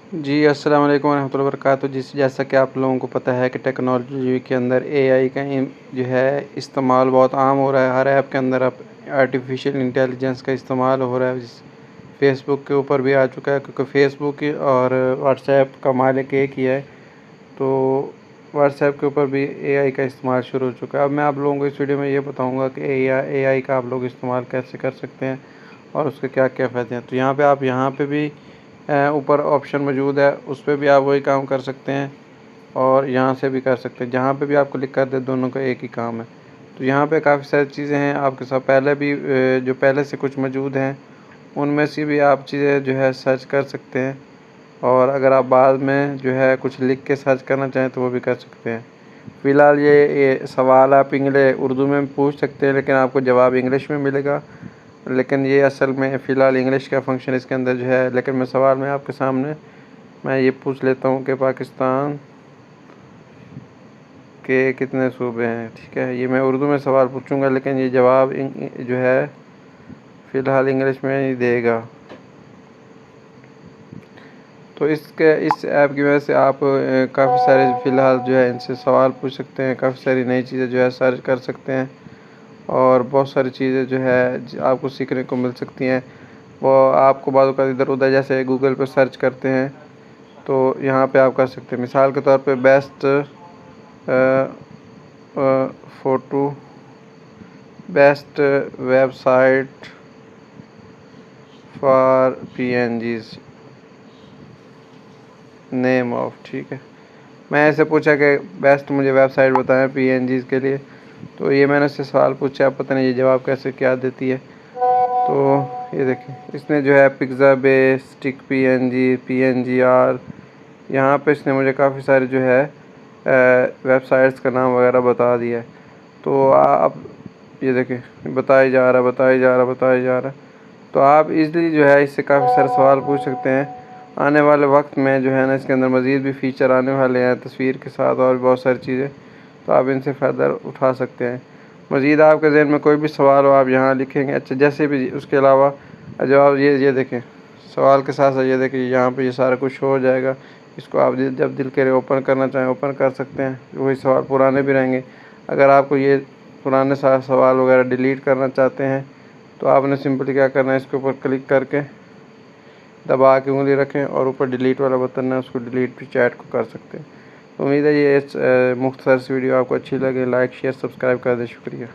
जी, अस्सलाम वालेकुम रहमतुल्लाहि व बरकातुहू। जैसा कि आप लोगों को पता है कि टेक्नोलॉजी के अंदर एआई का जो है इस्तेमाल बहुत आम हो रहा है। हर ऐप के अंदर अब आर्टिफिशियल इंटेलिजेंस का इस्तेमाल हो रहा है। फेसबुक के ऊपर भी आ चुका है, क्योंकि फेसबुक और व्हाट्सएप का मालिक एक ही है, तो व्हाट्सएप के ऊपर भी एआई का इस्तेमाल शुरू हो चुका है। अब मैं आप लोगों को इस वीडियो में ये बताऊँगा कि एआई का आप लोग इस्तेमाल कैसे कर सकते हैं और उसके क्या-क्या फ़ायदे हैं। तो यहाँ पे भी ऊपर ऑप्शन मौजूद है, उस पे भी आप वही काम कर सकते हैं और यहाँ से भी कर सकते हैं। जहाँ पे भी आपको क्लिक कर दे, दोनों का एक ही काम है। तो यहाँ पे काफ़ी सारी चीज़ें हैं आपके साथ पहले भी जो पहले से कुछ मौजूद हैं, उनमें से भी आप चीज़ें जो है सर्च कर सकते हैं, और अगर आप बाद में जो है कुछ लिख के सर्च करना चाहें तो वो भी कर सकते हैं। फ़िलहाल ये सवाल आप उर्दू में पूछ सकते हैं, लेकिन आपको जवाब इंग्लिश में मिलेगा। लेकिन ये असल में फ़िलहाल इंग्लिश का फंक्शन इसके अंदर जो है, लेकिन मैं सवाल में आपके सामने मैं ये पूछ लेता हूँ कि पाकिस्तान के कितने सूबे हैं, ठीक है। ये मैं उर्दू में सवाल पूछूंगा, लेकिन ये जवाब जो है फ़िलहाल इंग्लिश में ही देगा। तो इस ऐप की वजह से आप काफ़ी सारे फ़िलहाल जो है इनसे सवाल पूछ सकते हैं, काफ़ी सारी नई चीज़ें जो है सर्च कर सकते हैं, और बहुत सारी चीज़ें जो है आपको सीखने को मिल सकती हैं। वो आपको बाज़ औक़ात इधर-उधर जैसे गूगल पे सर्च करते हैं, तो यहाँ पे आप कर सकते हैं। मिसाल के तौर पे best website for PNGs name of, ठीक है। मैं ऐसे पूछा कि बेस्ट मुझे वेबसाइट बताएं पीएनजीज़ के लिए, तो ये मैंने उससे सवाल पूछा, आप पता नहीं ये जवाब कैसे क्या देती है। तो ये देखें, इसने जो है पिज़्ज़ा बेस स्टिक पीएनजीआर, यहाँ पे इसने मुझे काफ़ी सारे जो है वेबसाइट्स का नाम वगैरह बता दिया है। तो आप ये देखें, बताया जा रहा। तो आप इजीली जो है इससे काफ़ी सारे सवाल पूछ सकते हैं। आने वाले वक्त में जो है ना, इसके अंदर मज़ीद भी फ़ीचर आने वाले हैं तस्वीर के साथ, और भी बहुत सारी चीज़ें, तो आप इनसे फ़ायदा उठा सकते हैं। मज़ीद आपके ज़हन में कोई भी सवाल हो, आप यहाँ लिखेंगे। अच्छा, जैसे भी उसके अलावा जो आप ये देखें, सवाल के साथ साथ ये देखें, यहाँ पे ये सारा कुछ शो हो जाएगा। इसको आप जब दिल करे ओपन करना चाहें ओपन कर सकते हैं। वही सवाल पुराने भी रहेंगे। अगर आपको ये पुराने सवाल वगैरह डिलीट करना चाहते हैं, तो आपने सिंपली क्या करना है, इसके ऊपर क्लिक करके दबा के उंगली रखें और ऊपर डिलीट वाला बटन है, उसको डिलीट भी चैट को कर सकते हैं। तो उम्मीद है ये मुख्तसर सी वीडियो आपको अच्छी लगे। लाइक शेयर सब्सक्राइब कर दें। शुक्रिया।